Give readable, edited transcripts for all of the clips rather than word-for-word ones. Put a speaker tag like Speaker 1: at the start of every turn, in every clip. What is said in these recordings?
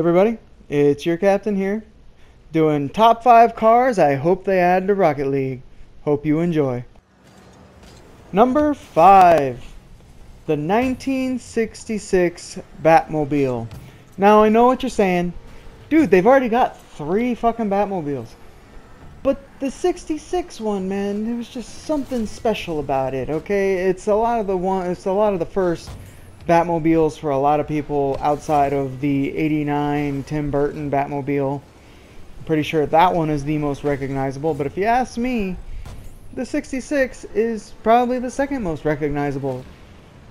Speaker 1: everybody, it's your captain here, doing top 5 cars I hope they add to Rocket League. Hope you enjoy. Number 5, the 1966 Batmobile. Now I know what you're saying, dude, they've already got 3 fucking Batmobiles. But the 66 one, man, there was just something special about it, okay? It's a lot of the first Batmobiles for a lot of people outside of the 89 Tim Burton Batmobile. I'm pretty sure that one is the most recognizable, but if you ask me, the 66 is probably the second most recognizable.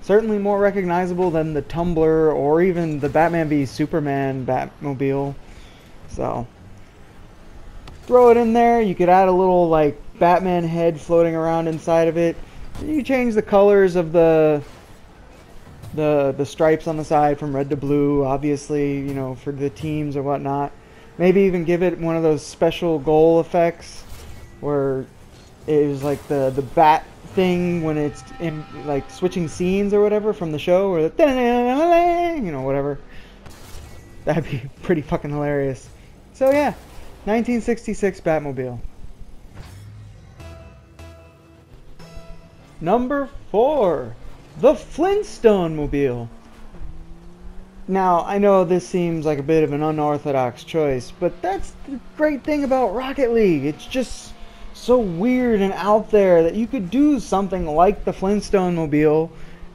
Speaker 1: Certainly more recognizable than the Tumbler or even the Batman v Superman Batmobile. So, throw it in there. You could add a little like Batman head floating around inside of it. You change the colors of the stripes on the side from red to blue, obviously, you know, for the teams or whatnot. Maybe even give it one of those special goal effects where it was like the bat thing when it's in like switching scenes or whatever from the show, or the you know, whatever. That'd be pretty fucking hilarious. So yeah, 1966 Batmobile. Number 4, the Flintstone Mobile. Now, I know this seems like a bit of an unorthodox choice, but that's the great thing about Rocket League. It's just so weird and out there that you could do something like the Flintstone Mobile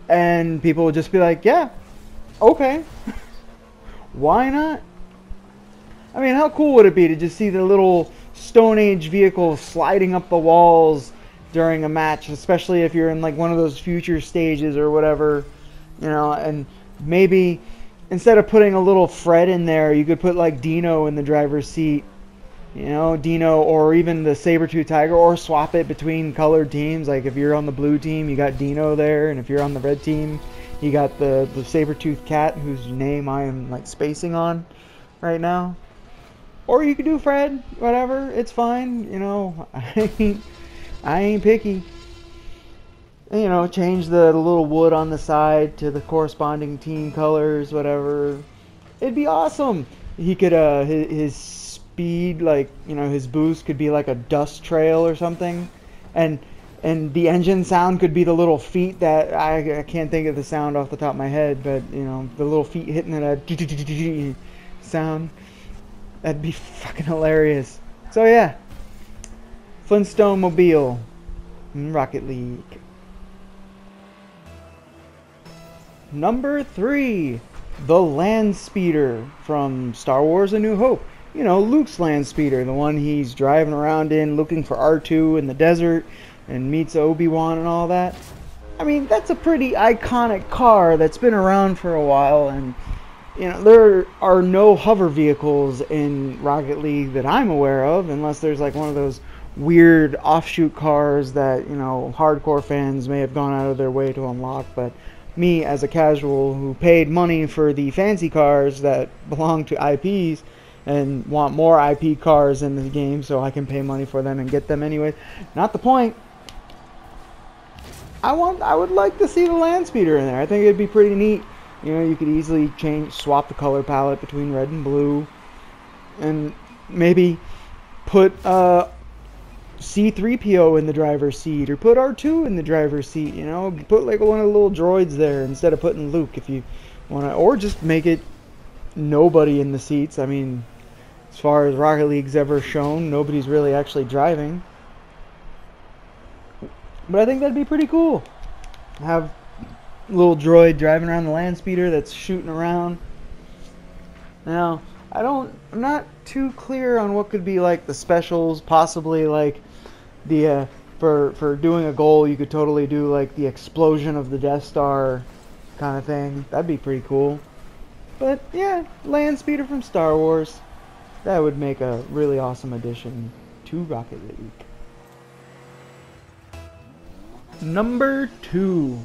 Speaker 1: and people would just be like, yeah, okay. Why not? I mean, how cool would it be to just see the little Stone Age vehicle sliding up the walls during a match, especially if you're in like one of those future stages or whatever, you know, and maybe instead of putting a little Fred in there, you could put like Dino in the driver's seat, you know, Dino, or even the Saber-Tooth Tiger, or swap it between colored teams. Like if you're on the blue team, you got Dino there, and if you're on the red team, you got the Saber-Tooth Cat, whose name I am like spacing on right now. Or you could do Fred, whatever, it's fine, you know, I ain't picky. You know, change the little wood on the side to the corresponding team colors, whatever. It'd be awesome. He could, his speed, like, you know, his boost could be like a dust trail or something. And the engine sound could be the little feet that, I can't think of the sound off the top of my head, but, you know, the little feet hitting that sound. That'd be fucking hilarious. So yeah. Flintstone Mobile in Rocket League. Number 3, the Landspeeder from Star Wars A New Hope. You know, Luke's Landspeeder, the one he's driving around in looking for R2 in the desert and meets Obi-Wan and all that. I mean, that's a pretty iconic car that's been around for a while, and you know, there are no hover vehicles in Rocket League that I'm aware of, unless there's like one of those weird offshoot cars that, you know, hardcore fans may have gone out of their way to unlock. But me, as a casual who paid money for the fancy cars that belong to IPs and want more IP cars in the game so I can pay money for them and get them anyway, not the point. I would like to see the Landspeeder in there. I think it'd be pretty neat. You know, you could easily swap the color palette between red and blue, and maybe put C-3PO in the driver's seat, or put R2 in the driver's seat, you know, put like one of the little droids there instead of putting Luke if you want to, or just make it nobody in the seats. I mean, as far as Rocket League's ever shown, nobody's really actually driving. But I think that'd be pretty cool. Have a little droid driving around the Landspeeder that's shooting around. Now, I'm not too clear on what could be like the specials, possibly like the for doing a goal you could totally do like the explosion of the Death Star kind of thing. That'd be pretty cool. But yeah, Landspeeder from Star Wars, that would make a really awesome addition to Rocket League. Number 2,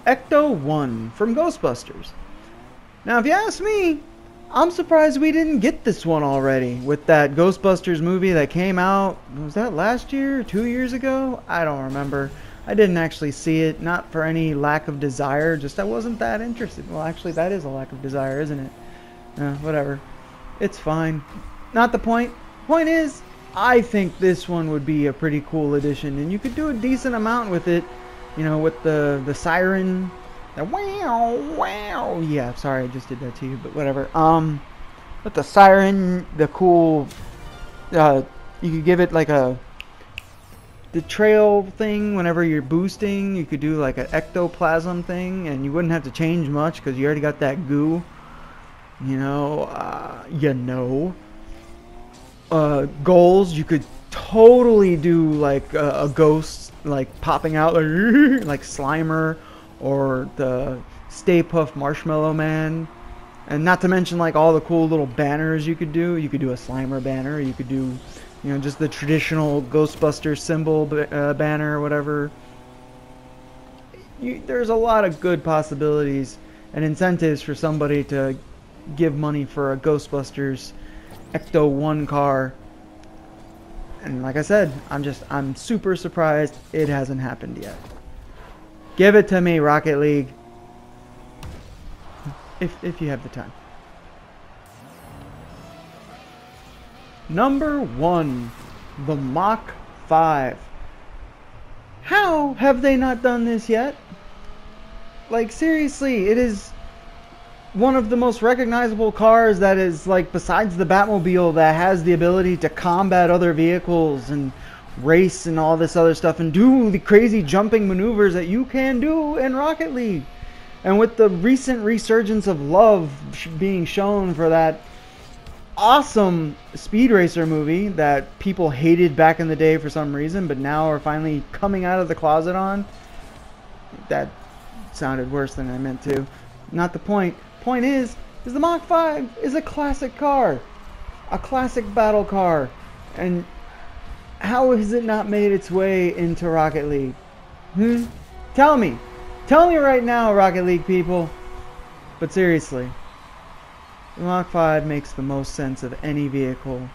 Speaker 1: Ecto-1 from Ghostbusters. Now if you ask me, I'm surprised we didn't get this one already with that Ghostbusters movie that came out, was that last year or 2 years ago? I don't remember. I didn't actually see it, not for any lack of desire, just I wasn't that interested. Well, actually, that is a lack of desire, isn't it? Whatever. It's fine. Not the point. Point is, I think this one would be a pretty cool addition, and you could do a decent amount with it. You know, with the siren, the wow wow. Yeah, sorry, I just did that to you, but whatever. With the siren, the cool. You could give it like the trail thing whenever you're boosting. You could do like an ectoplasm thing, and you wouldn't have to change much because you already got that goo. You know, goals, you could totally do like a ghost like popping out like Slimer or the Stay Puft Marshmallow Man, and not to mention like all the cool little banners you could do. You could do a Slimer banner, you could do, you know, just the traditional Ghostbusters symbol banner or whatever. There's a lot of good possibilities and incentives for somebody to give money for a Ghostbusters Ecto 1 car. And like I said, I'm super surprised it hasn't happened yet. Give it to me, Rocket League. If you have the time. Number 1, the Mach 5. How have they not done this yet? Like, seriously, it is one of the most recognizable cars that is, like, besides the Batmobile, that has the ability to combat other vehicles and race and all this other stuff and do the crazy jumping maneuvers that you can do in Rocket League. And with the recent resurgence of love being shown for that awesome Speed Racer movie that people hated back in the day for some reason, but now are finally coming out of the closet on. That sounded worse than I meant to. Not the point. Point is the Mach 5 is a classic car. A classic battle car. And how has it not made its way into Rocket League? Tell me. Tell me right now, Rocket League people. But seriously, the Mach 5 makes the most sense of any vehicle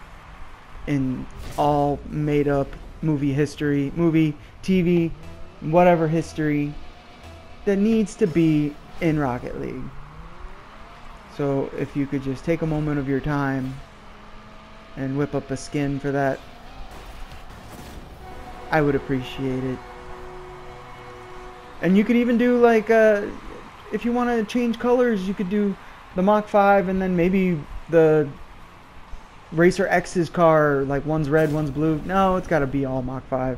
Speaker 1: in all made up movie history, movie, TV, whatever history that needs to be in Rocket League. So if you could just take a moment of your time and whip up a skin for that, I would appreciate it. And you could even do like, if you want to change colors, you could do the Mach 5 and then maybe the Racer X's car, like one's red, one's blue. No, it's got to be all Mach 5.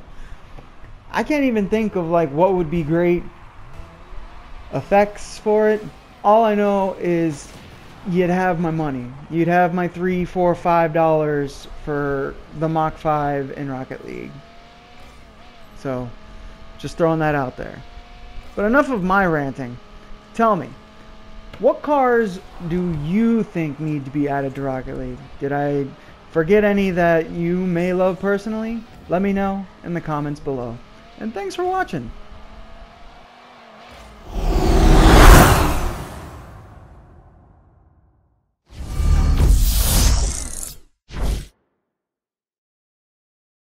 Speaker 1: I can't even think of like what would be great effects for it. All I know is you'd have my money. You'd have my $3, $4, $5 for the Mach 5 in Rocket League. So, just throwing that out there. But enough of my ranting. Tell me, what cars do you think need to be added to Rocket League? Did I forget any that you may love personally? Let me know in the comments below. And thanks for watching.